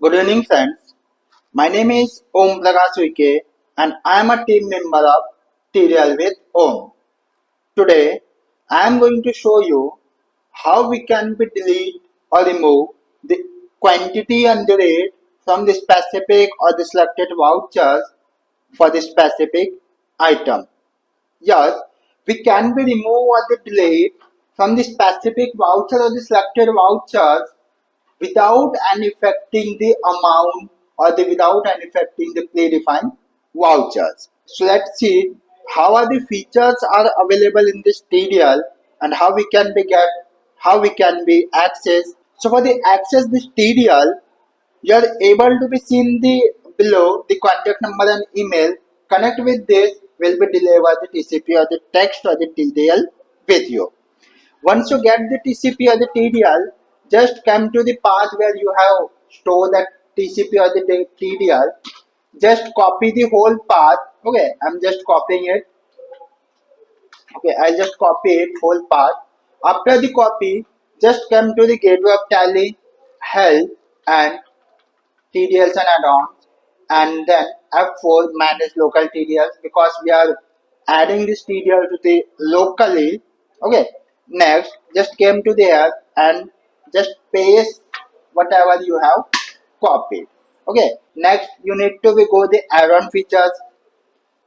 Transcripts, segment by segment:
Good evening, friends. My name is Om and I am a team member of TDL with Om. Today, I am going to show you how we can delete or remove the quantity and the rate from the specific or the selected vouchers for the specific item. Yes, we can remove or the delete from the specific voucher or the selected vouchers without any affecting the amount or without any affecting the predefined vouchers. So let's see how are the features are available in this TDL and how we can be access. So for the access this TDL, you are able to be seen the below the contact number and email. Connect with this will be deliver the TCP or the text or the TDL with you. Once you get the TCP or the TDL, just come to the path where you have stored that TCP or the TDL. Just copy the whole path. Okay, I'm just copying it. Okay, I'll just copy it whole path. After the copy, just come to the gateway of Tally, Help, and TDLs and add-ons, and then F4 manage local TDLs because we are adding this TDL to the locally. Okay, next just came to there and just paste whatever you have copied. Okay, next you need to be go the add-on features.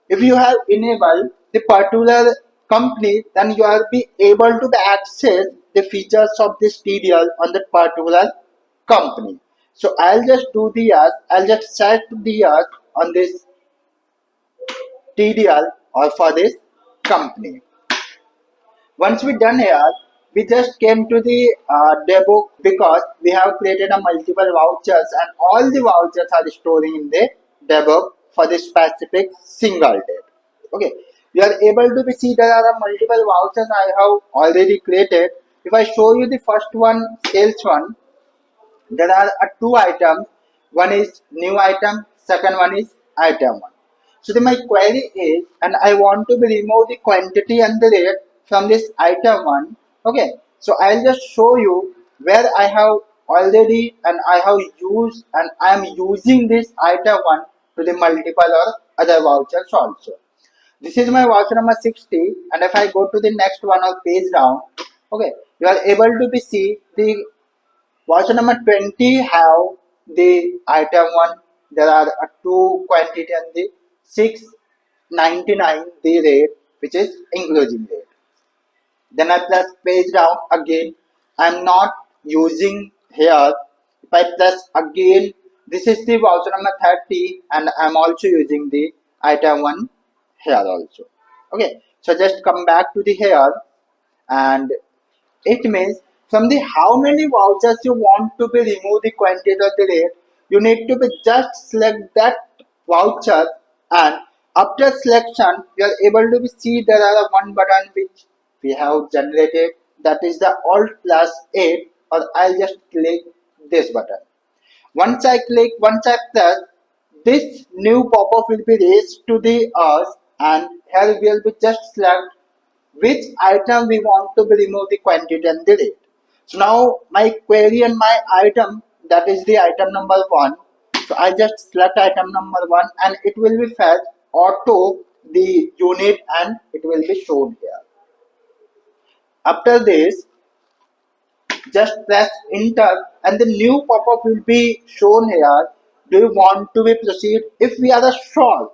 If you have enabled the particular company, then you are be able to access the features of this TDL on that particular company. So I'll just do the yes, I'll just set the yes on this TDL or for this company. Once we done here, we just came to the debug because we have created a multiple vouchers and all the vouchers are storing in the debug for the specific single date. Okay, you are able to be see there are multiple vouchers I have already created. If I show you the first one, sales one, there are two items. One is new item, second one is item one. So my query is, and I want to be remove the quantity and the rate from this item one. Okay, so I'll just show you where I have already and I have used and I am using this item one to the multiple or other vouchers also. This is my voucher number 60, and if I go to the next one or page down, okay, you are able to be see the voucher number 20 have the item 1. There are two quantity and the 699 the rate which is inclusive rate. Then I press page down again. I am not using here. If I press again, this is the voucher number 30 and I am also using the item 1 here also. Okay, so just come back to the here and it means from the how many vouchers you want to be remove the quantity or the rate, you need to be just select that voucher and after selection you are able to be see there are one button which we have generated, that is the Alt plus 8, or I'll just click this button. Once I click, once I press, this new pop-up will be raised to the us and here we will be just select which item we want to be remove the quantity and the rate. So now my query and my item, that is the item number 1. So I just select item number 1 and it will be fetched auto the unit and it will be shown here. After this, just press enter and the new pop-up will be shown here. Do you want to be proceed? If we are sure,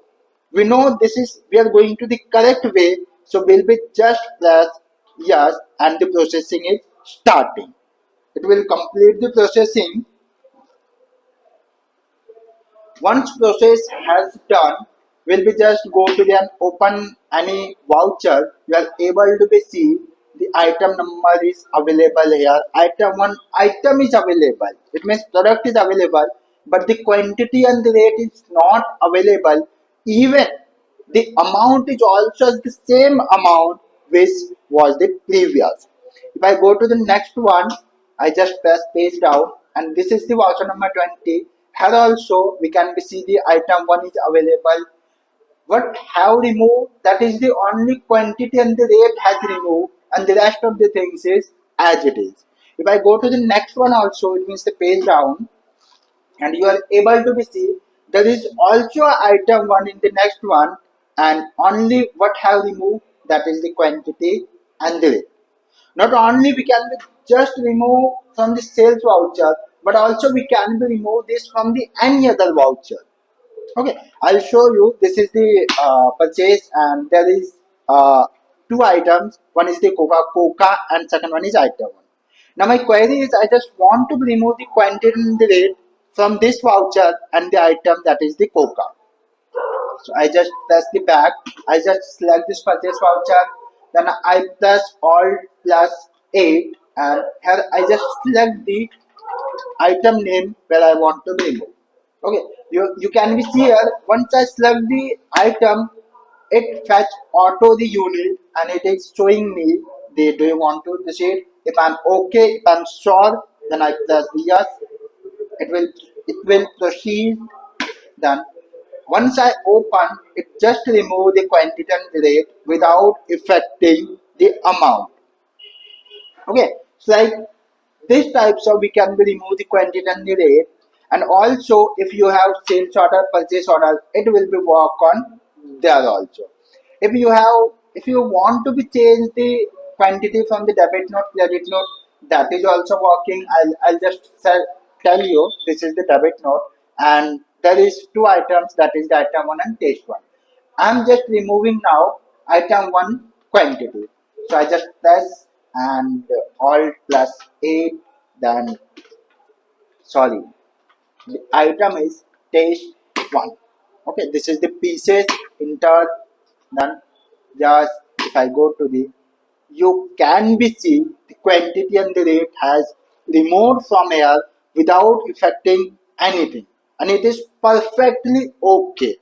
we know this is we are going to the correct way, so we'll be just press yes and the processing is starting. It will complete the processing. Once process has done, we'll be just go to the and open any voucher. You are able to be see the item number is available here. Item 1 item is available. It means product is available, but the quantity and the rate is not available. Even the amount is also the same amount which was the previous. If I go to the next one, I just press page down and this is the voucher number 20. Here also we can see the item 1 is available. What have removed, that is the only quantity and the rate has removed and the rest of the things is as it is. If I go to the next one also, it means the page down. and you are able to be see there is also a item one in the next one, and only what have removed, that is the quantity and the rate. Not only we can be just remove from the sales voucher, but also we can be remove this from the any other voucher. Okay, I'll show you. This is the purchase, and there is two items. One is the Coca and second one is item one. Now my query is, I just want to remove the quantity and the rate from this voucher and the item, that is the Coca. So I just press the back. I just select this purchase voucher. Then I press Alt plus 8, and here I just select the item name where I want to remove. Okay, you can be see here. Once I select the item, it fetch auto the unit and it is showing me the do you want to proceed. If I'm okay, if I'm sure, then I press the yes. It will proceed. Then once I open, it just remove the quantity and rate without affecting the amount. Okay, so like these types of we can be remove the quantity and the rate, and also if you have sales order, purchase order, it will be work on there also. If you have, if you want to be change the quantity from the debit note, credit note, that is also working. I'll just tell you this is the debit note, and there is two items, that is the item one and taste one. I'm just removing now item one quantity. So I just press and Alt plus 8, then sorry, the item is taste one. Okay, this is the pieces enter. Then just if I go to the, you can be see the quantity and the rate has removed from here without affecting anything, and it is perfectly okay.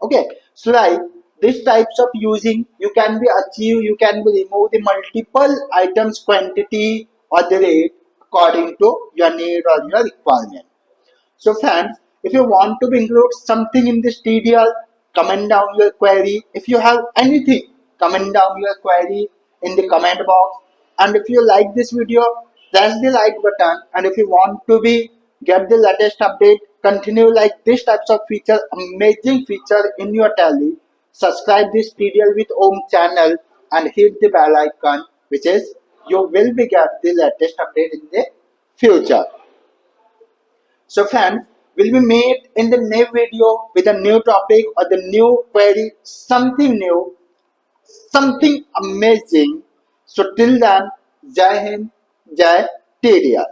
Okay, so like this types of using, you can be achieve, you can be remove the multiple items quantity or the rate according to your need or your requirement. So friends, if you want to include something in this TDL, comment down your query. If you have anything, comment down your query in the comment box. And if you like this video, press the like button. And if you want to be get the latest update, continue like this types of feature, amazing feature in your Tally. Subscribe this TDL with Om channel and hit the bell icon, which is you will be get the latest update in the future. So friends, will be made in the new video with a new topic or the new query, something new, something amazing. So till then, Jai Hind, Jai TDL.